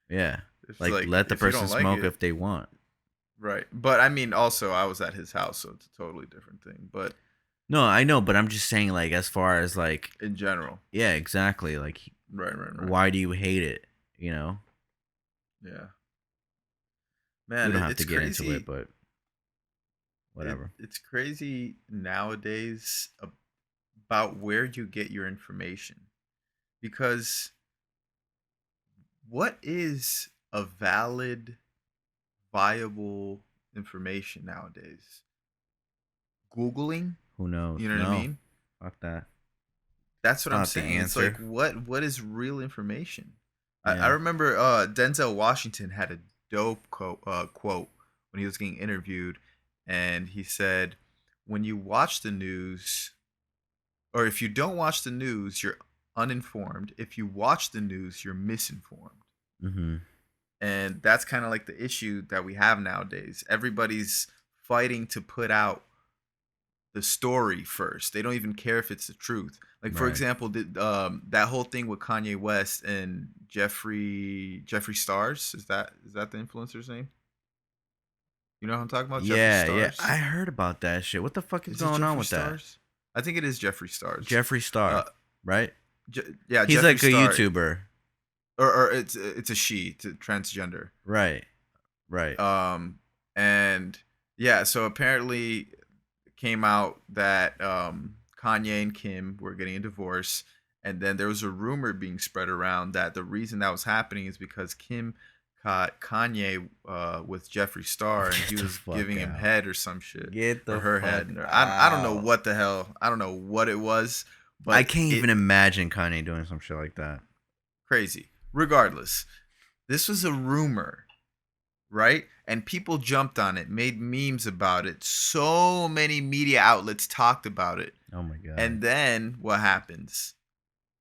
yeah. It's Like like let the if you person don't like smoke it, if they want. right? But I mean, also I was at his house, so it's a totally different thing. But No, I know, but I'm just saying, like, as far as like, in general, yeah, exactly. Like, right, right, right. why do you hate it? You know, Yeah, we man, don't have to it's get into it, crazy. but whatever. It's crazy nowadays about where you get your information because what is a valid, viable information nowadays? Googling, Who knows? you know what I No, mean? fuck that. That's It's what I'm not the saying. It's like answer. what is real information? I Yeah. remember Denzel Washington had a dope quote when he was getting interviewed, and he said, "When you watch the news, or if you don't watch the news, you're uninformed. If you watch the news, you're misinformed." Mm-hmm. And that's kind of like the issue that we have nowadays. Everybody's fighting to put out the story first. They don't even care if it's the truth. Like for Right. example, that whole thing with Kanye West and Jeffree Stars. Is that the influencer's name? You know what I'm talking about? Jeffree Yeah, yeah. I Stars. heard about that shit. What the fuck is Is it going on Jeffree with that? Stars? I think it is Jeffree Stars. Jeffree Star, Uh, right? yeah, He's Jeffree like a Star, YouTuber. or it's a she, to transgender. Right. Right. And yeah, so apparently it came out that Kanye and Kim were getting a divorce, and then there was a rumor being spread around that the reason that was happening is because Kim caught Kanye with Jeffree Star, and he Get the was fuck giving him out. head or some shit, Get or the her fuck head. I don't know out. what the hell. I don't know what it was, I but can't even imagine Kanye doing some shit like that. crazy. Regardless, this was a rumor, right? And people jumped on it, made memes about it. So many media outlets talked about it. Oh my god. And then what happens?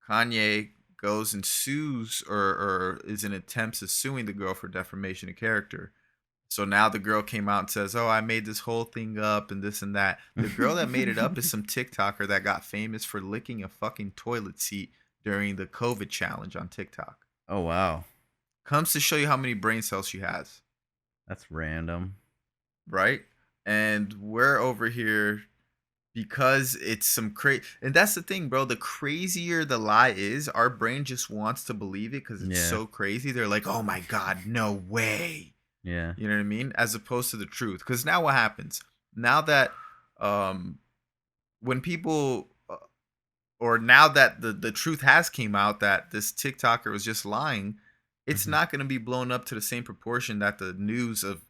Kanye goes and sues, or is in attempts of suing the girl for defamation of character. So now the girl came out and says, "Oh, I made this whole thing up and this and that." The girl that made it up is some TikToker that got famous for licking a fucking toilet seat during the COVID challenge on TikTok. Oh wow. Comes to show you how many brain cells she has, That's random. right? And we're over here because it's some crazy. And that's the thing, bro. The crazier the lie is, our brain just wants to believe it because it's Yeah. so crazy. They're like, "Oh my god, no way." Yeah. You know what I mean? As opposed to the truth. Because now what happens? Now that um when people or now that the truth has came out that this TikToker was just lying, it's Mhm. not going to be blown up to the same proportion that the news of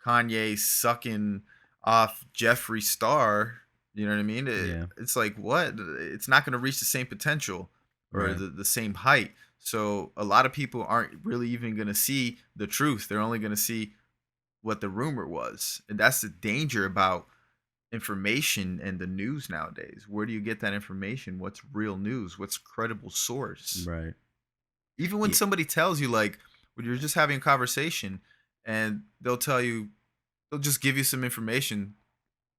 Kanye sucking off Jeffree Star. You know what I mean? Yeah. It's like, what? It's not going to reach the same potential or Right. the same height. So a lot of people aren't really even going to see the truth. They're only going to see what the rumor was. And that's the danger about information and the news nowadays. Where do you get that information? What's real news? What's credible source? Right. Even when Yeah. somebody tells you, like, when you're just having a conversation and they'll tell you, they'll just give you some information.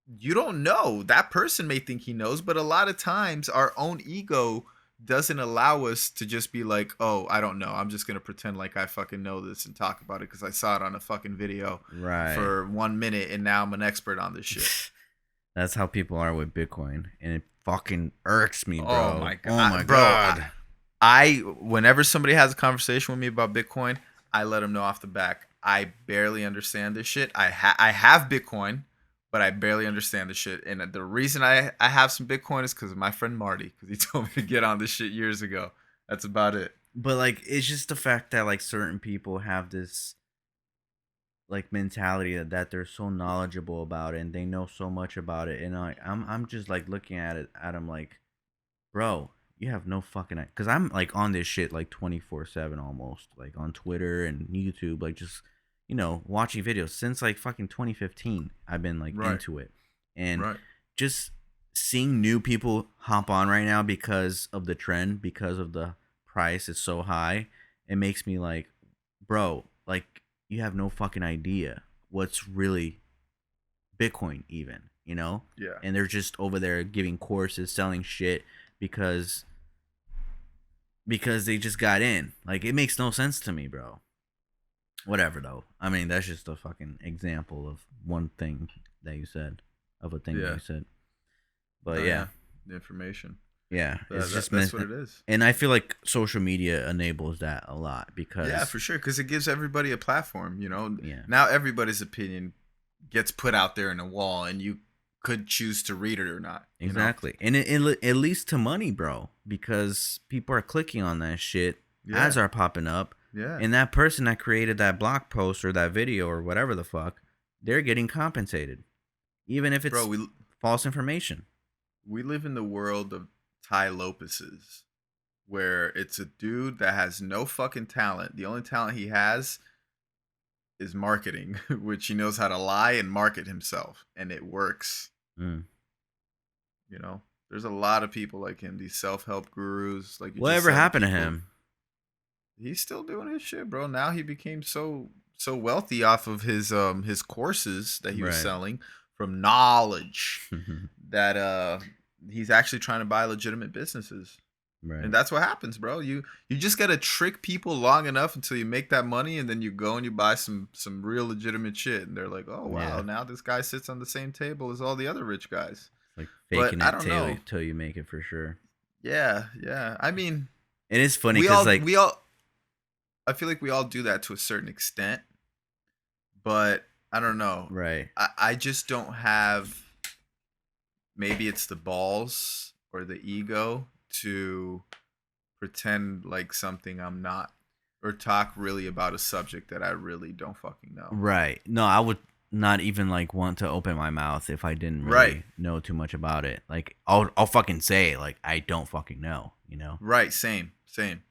You don't know. That person may think he knows, but a lot of times our own ego doesn't allow us to just be like, "Oh, I don't know. I'm just going to pretend like I fucking know this and talk about it because I saw it on a fucking video Right. for 1 minute and now I'm an expert on this shit." That's how people are with Bitcoin, and it fucking irks me, Oh bro. my Oh my god, bro! god. I whenever somebody has a conversation with me about Bitcoin, I let them know off the back. I barely understand this shit. I have Bitcoin, but I barely understand this shit. And the reason I have some Bitcoin is because of my friend Marty, because he told me to get on this shit years ago. That's about it. But like, it's just the fact that like certain people have this like mentality that they're so knowledgeable about it and they know so much about it, and I'm just like looking at it at them like, bro, you have no fucking, because I'm like on this shit like 24/7 almost, like on Twitter and YouTube, like just watching videos since like fucking 2015. I've been like Right. into it, and Right. just seeing new people hop on right now because of the trend, because of the price is so high, it makes me like, bro, like you have no fucking idea what's really Bitcoin even, Yeah. and they're just over there giving courses, selling shit because they just got in. Like, it makes no sense to me, bro. Whatever though. I mean, that's just a fucking example of one thing that you said, of a thing that Yeah. you said. But Oh, yeah, the information. it's just That's what it is. and I feel like social media enables that a lot because Yeah, for sure. Because it gives everybody a platform. yeah, Now everybody's opinion gets put out there in a wall, and you could choose to read it or not. exactly, and it leads to money, bro, because people are clicking on that shit, Yeah. ads are popping up, Yeah. and that person that created that blog post or that video or whatever the fuck, they're getting compensated, even if it's Bro, false information. we live in the world of Tai Lopez's, where it's a dude that has no fucking talent. The only talent he has is marketing, which he knows how to lie and market himself, and it works. Mm. There's a lot of people like him, these self-help gurus, like you just Whatever said, the happened to people. him? He's still doing his shit, bro. Now he became so wealthy off of his courses that he was Right. selling from knowledge that he's actually trying to buy legitimate businesses. Right. And that's what happens, bro. You just gotta trick people long enough until you make that money, and then you go and you buy some real legitimate shit, and they're like, "Oh wow, Yeah. now this guy sits on the same table as all the other rich guys." Like But faking I it don't know. till you make it for sure. Yeah, yeah. I mean, And it's funny we because all like we all I feel like we all do that to a certain extent, but I don't know. right. I just don't have, maybe it's the balls or the ego to pretend like something I'm not, or talk really about a subject that I really don't fucking know. Right. No, I would not even like want to open my mouth if I didn't Right. really know too much about it. Like I'll fucking say it, like I don't fucking know, you know. Right, same, same.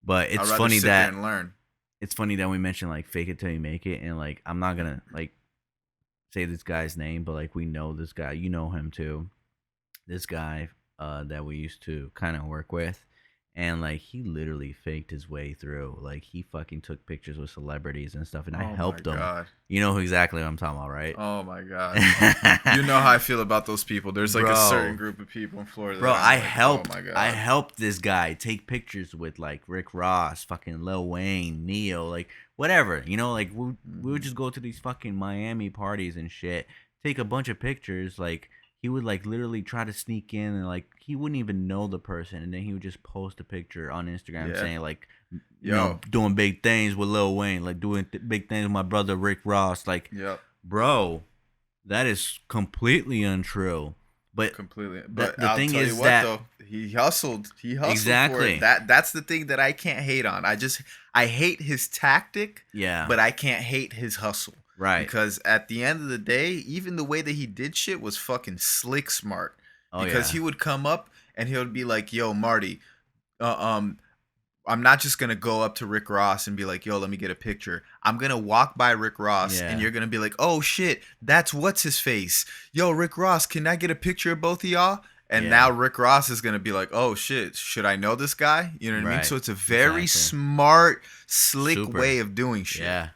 But I'd rather sit there and learn. it's funny that we mentioned like fake it till you make it, and like I'm not gonna like say this guy's name, but like we know this guy, you know him too. This guy that we used to kind of work with, and like he literally faked his way through. Like he fucking took pictures with celebrities and stuff, and I Oh my helped him. god. You know exactly what I'm talking about, right? Oh my god. You know how I feel about those people. There's like a certain Bro, group of people in Florida bro, that I'm like, oh my I god. helped this guy take pictures with like Rick Ross, fucking Lil Wayne, Neo, like whatever. You know, like we would Hmm. just go to these fucking Miami parties and shit, take a bunch of pictures. Like he would like literally try to sneak in, and like he wouldn't even know the person, and then he would just post a picture on Instagram Yeah. saying like, you know, Yo. doing big things with Lil Wayne, like doing big things with my brother Rick Ross. Like, Yep. bro, that is completely untrue. But Completely. the But the I'll thing tell you is what that though, he hustled. He hustled for it. exactly, That's the thing that I can't hate on. I hate his tactic, yeah, but I can't hate his hustle. right, Because at the end of the day, even the way that he did shit was fucking slick smart. oh Because yeah, he would come up and he would be like, "Yo, Marty, uh, um, I'm not just gonna go up to Rick Ross and be like, "Yo, let me get a picture." I'm gonna walk by Rick Ross, and yeah, you're gonna be like, "Oh shit, that's what's his face." Yo, Rick Ross, can I get a picture of both of y'all? And now yeah, Rick Ross is gonna be like, "Oh shit, should I know this guy?" You know what I mean? right, So it's a very exactly, smart, slick super, way of doing shit. yeah,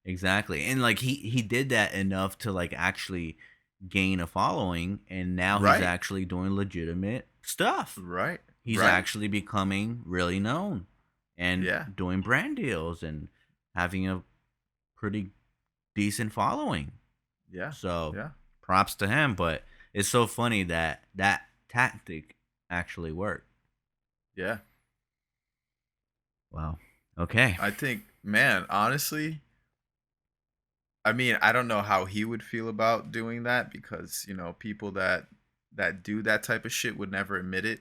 exactly, and like he did that enough to like actually gain a following, and now he's Right, actually doing legitimate stuff. right, He's right. actually becoming really known and Yeah, doing brand deals and having a pretty decent following. yeah, So yeah, props to him, but it's so funny that that tactic actually worked. yeah. Wow. Okay. I think, man, honestly, I mean, I don't know how he would feel about doing that because, people that do that type of shit would never admit it,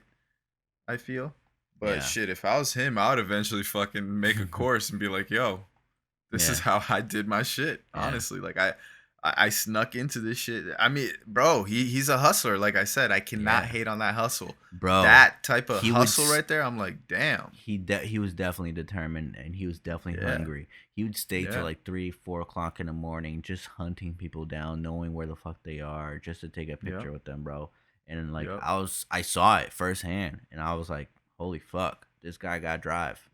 I feel. But Yeah. shit, if I was him, I would eventually fucking make a course and be like, "Yo, this is Yeah. how I did my shit." Yeah. Honestly, like I snuck into this shit. I mean, bro, he's a hustler. Like I said, I cannot Yeah. hate on that hustle. Bro, That type of he would hustle right there, I'm like, damn. he was definitely determined, and he was definitely Yeah, hungry. He would stay till yeah, like 3, 4 o'clock in the morning, just hunting people down, knowing where the fuck they are, just to take a yep, picture with them, bro. And like yep. I saw it firsthand, and I was like, holy fuck, this guy got drive.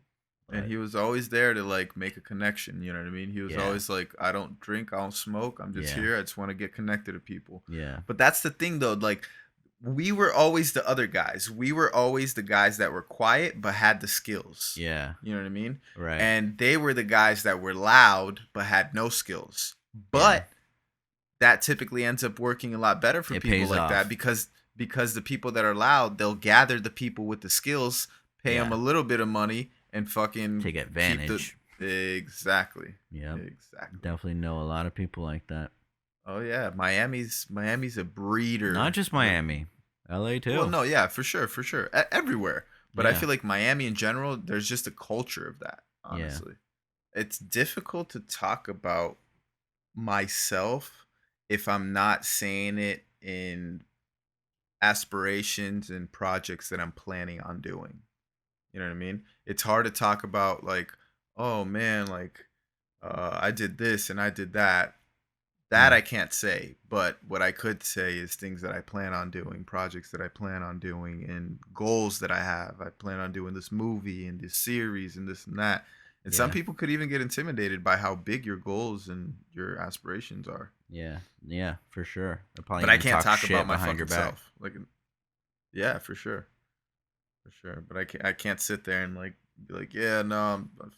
And But he was always there to like make a connection, you know what I mean? He was yeah, always like, "I don't drink, I don't smoke, I'm just yeah, here. I just want to get connected to people." yeah, But that's the thing though, like we were always the other guys. We were always the guys that were quiet but had the skills. yeah, You know what I mean? right, And they were the guys that were loud but had no skills. yeah. But that typically ends up working a lot better for It people pays like that off. because the people that are loud, they'll gather the people with the skills, pay them a Yeah, little bit of money, and fucking take keep the advantage. exactly, Yep, exactly. definitely know a lot of people like that. Oh yeah, Miami's a Not breeder. just Miami, LA Well, too. no, yeah, for sure, everywhere. But I Yeah, feel like Miami in general, there's just a culture of that. yeah, Honestly, it's difficult to talk about myself if I'm not saying it in aspirations and projects that I'm planning on doing. You know what I mean? It's hard to talk about like, oh man, like I did this and I did that. That mm, I can't say, but what I could say is things that I plan on doing, projects that I plan on doing, and goals that I have. I plan on doing this movie and this series and this and that. And some yeah, people could even get intimidated by how big your goals and your aspirations are. yeah, yeah, for sure. They're probably But I gonna can't talk talk about shit my behind your fucking back. self. Like, yeah, for sure. For sure. But I can't sit there and like be like, yeah, no, I'm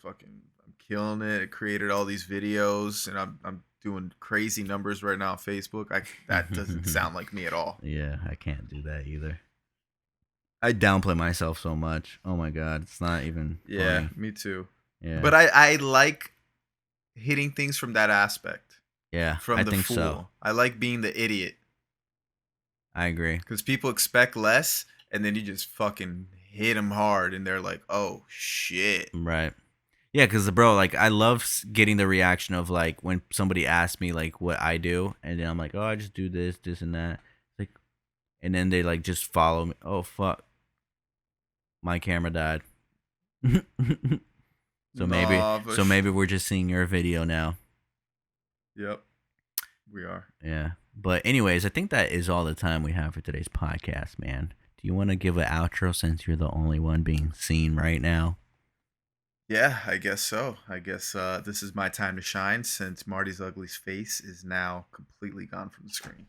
killing it. I created all these videos and I'm doing crazy numbers right now on Facebook. That doesn't sound like me at all. Yeah, I can't do that either. I downplay myself so much. Oh my god, it's not even Yeah, funny. me too. Yeah, But I like hitting things from that aspect, yeah, I from the think so. fool. I like being the idiot I agree. because people expect less, and then you just fucking hit them hard, and they're like, "Oh shit." Right. Yeah, because bro, like I love getting the reaction of like when somebody asks me like what I do, and then I'm like, oh, I just do this, this, and that. Like, and then they like just follow me. Oh fuck, my camera died. Nah, but So maybe we're just seeing your video now. yep, we are. Yeah. But anyways, I think that is all the time we have for today's podcast, man. Do you want to give an outro since you're the only one being seen right now? Yeah, I guess so. I guess this is my time to shine since Marty's Ugly's face is now completely gone from the screen.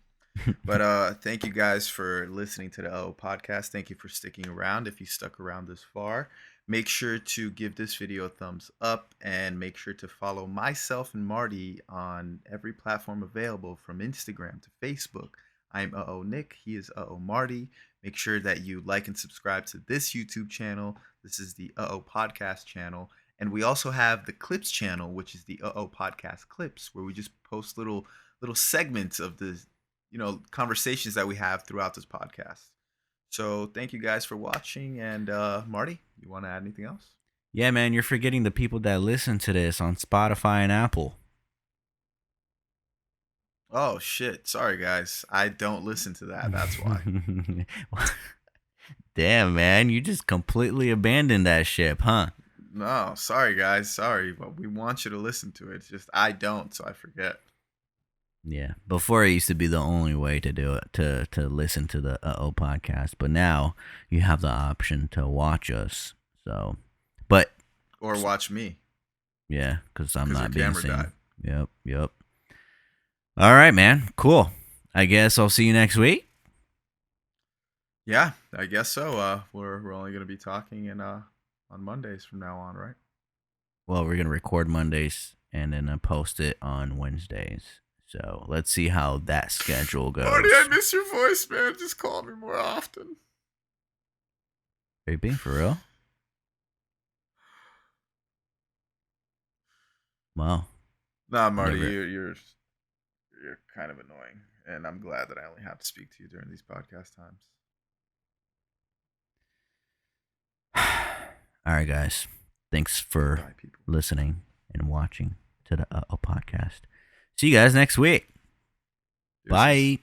But thank you guys for listening to the podcast. Thank you for sticking around. If you stuck around this far, make sure to give this video a thumbs up and make sure to follow myself and Marty on every platform available from Instagram to Facebook. I'm Nick. He is Marty. Make sure that you like and subscribe to this YouTube channel. This is the podcast channel. And we also have the Clips channel, which is the podcast Clips, where we just post little segments of the conversations that we have throughout this podcast. So thank you guys for watching. And Marty, you want to add anything else? Yeah, man, you're forgetting the people that listen to this on Spotify and Apple. Oh shit! Sorry guys, I don't listen to that. That's why. Damn, man, you just completely abandoned that ship, huh? No, sorry guys, sorry, but we want you to listen to it. It's just I don't, so I forget. Yeah, before it used to be the only way to do it, to listen to the podcast, but now you have the option to watch us. So, but Or watch me. yeah, because I'm 'Cause your not being camera seen. died. Yep. All right, man. Cool. I guess I'll see you next week. Yeah, I guess so. We're only gonna be talking on Mondays from now on, right? Well, we're gonna record Mondays and then post it on Wednesdays. So let's see how that schedule goes. Marty, I miss your voice, man. Just call me more often. Are you being for real? Wow. Nah, Marty, Never- you're kind of annoying, and I'm glad that I only have to speak to you during these podcast times. All right, guys. Thanks for Bye, people. listening and watching to the podcast. See you guys next week. Deuces. Bye.